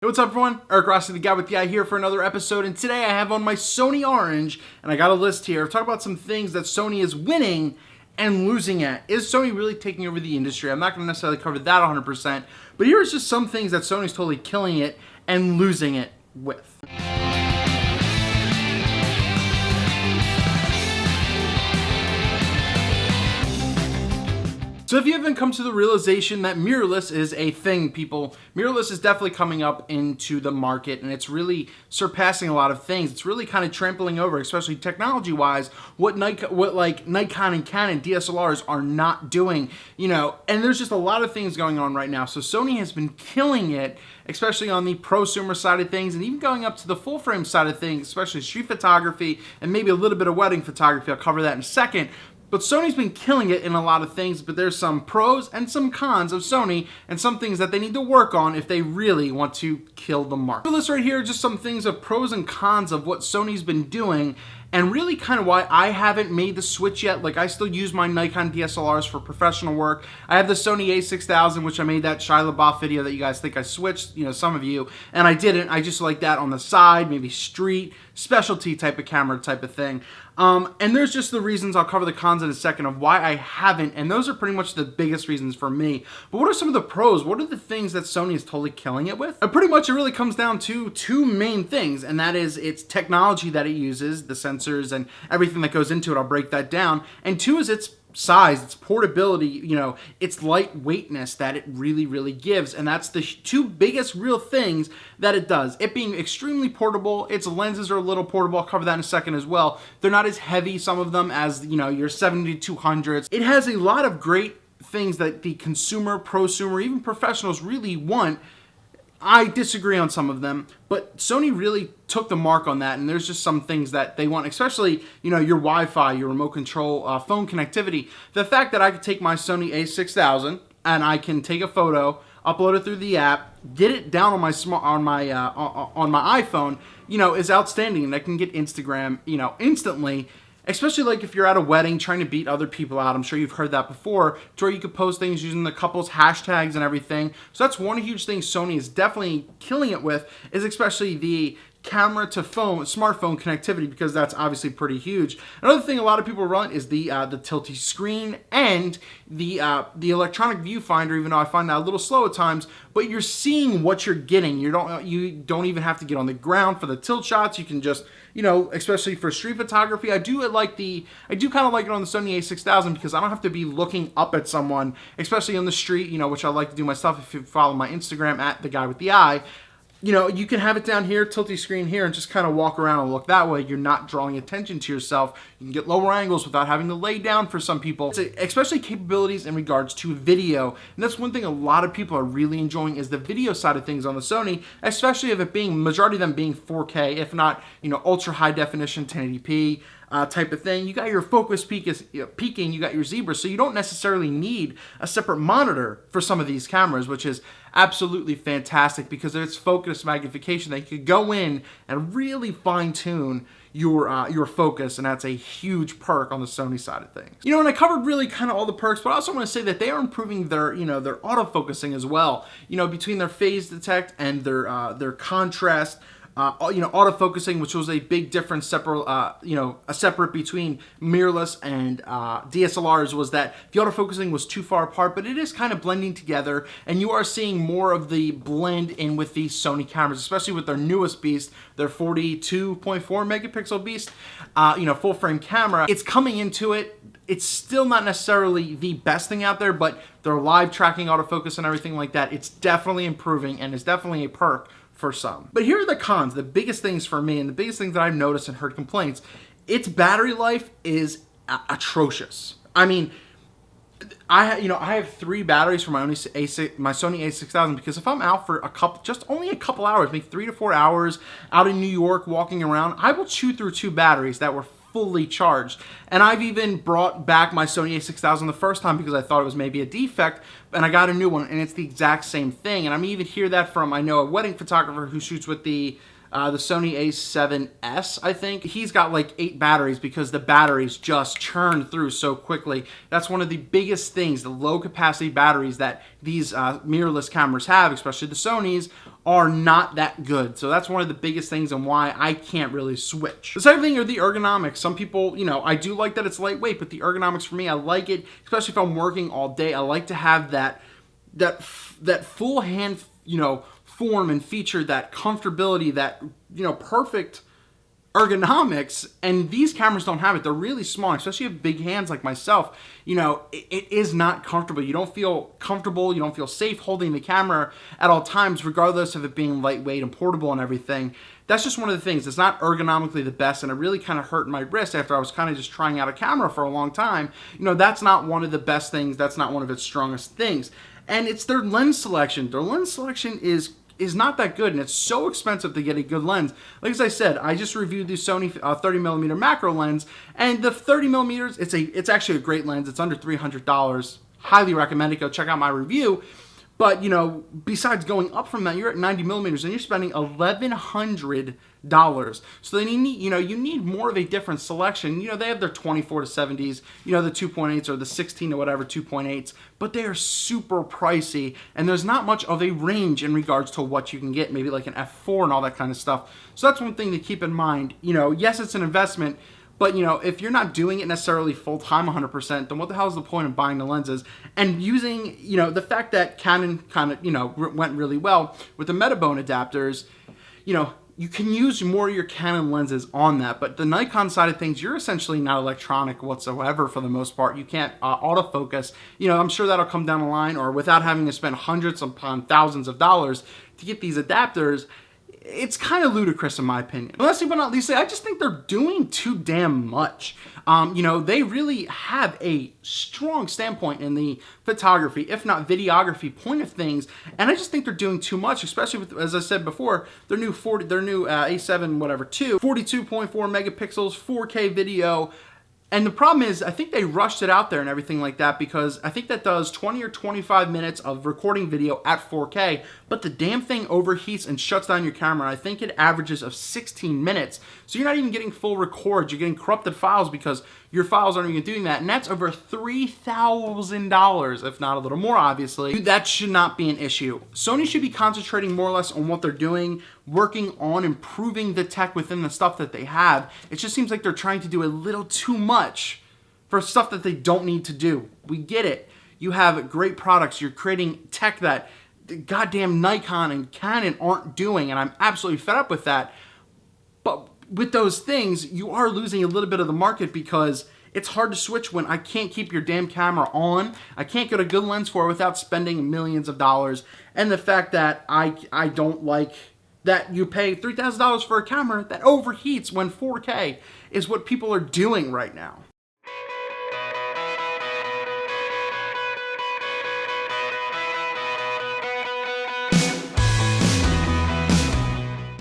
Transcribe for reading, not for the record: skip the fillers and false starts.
Hey, what's up everyone? Eric Rossi, the guy with the eye here for another episode, and today I have on my Sony Orange, and I got a list here. Talk about some things that Sony is winning and losing at. Is Sony really taking over the industry? I'm not going to necessarily cover that 100%, but here's just some things that Sony's totally killing it and losing it with. So if you haven't come to the realization that mirrorless is a thing, people, mirrorless is definitely coming up into the market, and it's really surpassing a lot of things. It's really kind of trampling over, especially technology-wise, what Nikon and Canon DSLRs are not doing, and there's just a lot of things going on right now. So Sony has been killing it, especially on the prosumer side of things, and even going up to the full-frame side of things, especially street photography and maybe a little bit of wedding photography. I'll cover that in a second. But Sony's been killing it in a lot of things, but there's some pros and some cons of Sony and some things that they need to work on if they really want to kill the market. So this right here are just some things of pros and cons of what Sony's been doing and really kind of why I haven't made the switch yet. Like, I still use my Nikon DSLRs for professional work. I have the Sony A6000, which I made that Shia LaBeouf video that you guys think I switched, some of you, and I didn't. I just like that on the side, maybe street, specialty type of camera type of thing. And there's just the reasons. I'll cover the cons in a second of why I haven't, and those are pretty much the biggest reasons for me. But what are some of the pros? What are the things that Sony is totally killing it with? And pretty much it really comes down to two main things, and that is its technology that it uses, the sensors and everything that goes into it. I'll break that down. And two is its size, its portability, its lightweightness that it really gives. And that's the two biggest real things that it does. It being extremely portable, its lenses are a little portable. I'll cover that in a second as well. They're not as heavy, some of them, as your 70-200s. It has a lot of great things that the consumer, prosumer, even professionals really want. I disagree on some of them, but Sony really took the mark on that, and there's just some things that they want, especially, your Wi-Fi, your remote control, phone connectivity. The fact that I could take my Sony A6000 and I can take a photo, upload it through the app, get it down on my on my iPhone, is outstanding, and I can get Instagram, instantly. Especially like if you're at a wedding trying to beat other people out. I'm sure you've heard that before, to where you could post things using the couple's hashtags and everything. So that's one huge thing Sony is definitely killing it with, is especially the camera to phone, smartphone connectivity, because that's obviously pretty huge. Another thing a lot of people run is the tilty screen and the electronic viewfinder, even though I find that a little slow at times, but you're seeing what you're getting. You don't even have to get on the ground for the tilt shots. You can just, especially for street photography, I do kind of like it on the Sony A6000 because I don't have to be looking up at someone, especially on the street, which I like to do myself. If you follow my Instagram at the guy with the eye, you can have it down here, tilty screen here, and just kind of walk around and look that way. You're not drawing attention to yourself. You can get lower angles without having to lay down for some people. Especially capabilities in regards to video. And that's one thing a lot of people are really enjoying, is the video side of things on the Sony, especially of it being, majority of them being 4K, if not, ultra high definition 1080p. Type of thing. You got your focus peaking, you got your zebra, so you don't necessarily need a separate monitor for some of these cameras, which is absolutely fantastic because of its focus magnification. They could go in and really fine-tune your focus, and that's a huge perk on the Sony side of things. And I covered really kind of all the perks, but I also want to say that they are improving their their autofocusing as well. Between their phase detect and their contrast. Autofocusing, which was a big difference, separate between mirrorless and DSLRs, was that the autofocusing was too far apart, but it is kind of blending together, and you are seeing more of the blend in with these Sony cameras, especially with their newest beast, their 42.4 megapixel beast, full frame camera. It's coming into it. It's still not necessarily the best thing out there, but their live tracking autofocus and everything like that, it's definitely improving, and it's definitely a perk for some. But here are the cons, the biggest things for me, and the biggest things that I've noticed and heard complaints. Its battery life is atrocious. I mean, I have 3 batteries for my Sony A6000, because if I'm out for only a couple hours, maybe 3 to 4 hours out in New York walking around, I will chew through 2 batteries that were fully charged. And I've even brought back my Sony A6000 the first time because I thought it was maybe a defect, and I got a new one, and it's the exact same thing. And I'm even hear that from, I know, a wedding photographer who shoots with the Sony A7S, I think. He's got like 8 batteries because the batteries just churn through so quickly. That's one of the biggest things, the low capacity batteries that these mirrorless cameras have, especially the Sonys, are not that good. So that's one of the biggest things and why I can't really switch. The second thing are the ergonomics. Some people, I do like that it's lightweight, but the ergonomics for me, I like it, especially if I'm working all day. I like to have that full hand, form and feature, that comfortability, that, perfect ergonomics, and these cameras don't have it. They're really small, especially if you have big hands like myself. It is not comfortable. You don't feel comfortable, you don't feel safe holding the camera at all times, regardless of it being lightweight and portable and everything. That's just one of the things. It's not ergonomically the best, and it really kind of hurt my wrist after I was kind of just trying out a camera for a long time. That's not one of the best things. That's not one of its strongest things. And it's their lens selection. Their lens selection is not that good, and it's so expensive to get a good lens. Like as I said, I just reviewed the Sony 30mm macro lens, and the 30mm, it's actually a great lens. It's under $300. Highly recommend it. Go check out my review. But, besides going up from that, you're at 90mm, and you're spending $1,100. So then you need more of a different selection. They have their 24 to 70s, the 2.8s or the 16 or whatever 2.8s, but they are super pricey, and there's not much of a range in regards to what you can get, maybe like an f4 and all that kind of stuff. So that's one thing to keep in mind. Yes, it's an investment, but, if you're not doing it necessarily full-time 100%, then what the hell is the point of buying the lenses? And using, the fact that Canon kind of, went really well with the Metabone adapters, you can use more of your Canon lenses on that. But the Nikon side of things, you're essentially not electronic whatsoever for the most part. You can't autofocus. I'm sure that'll come down the line, or without having to spend hundreds upon thousands of dollars to get these adapters. It's kind of ludicrous in my opinion. Lastly but not least, I just think they're doing too damn much. They really have a strong standpoint in the photography, if not videography point of things, and I just think they're doing too much, especially with, as I said before, their new A7 whatever 2, 42.4 megapixels, 4K video. And the problem is, I think they rushed it out there and everything like that, because I think that does 20 or 25 minutes of recording video at 4K, but the damn thing overheats and shuts down your camera. I think it averages of 16 minutes. So you're not even getting full records. You're getting corrupted files because your files aren't even doing that. And that's over $3,000, if not a little more, obviously. Dude, that should not be an issue. Sony should be concentrating more or less on what they're doing, working on improving the tech within the stuff that they have. It just seems like they're trying to do a little too much for stuff that they don't need to do. We get it. You have great products. You're creating tech that the goddamn Nikon and Canon aren't doing, and I'm absolutely fed up with that. But with those things, you are losing a little bit of the market, because it's hard to switch when I can't keep your damn camera on. I can't get a good lens for it without spending millions of dollars. And the fact that I don't like that you pay $3,000 for a camera that overheats when 4K is what people are doing right now.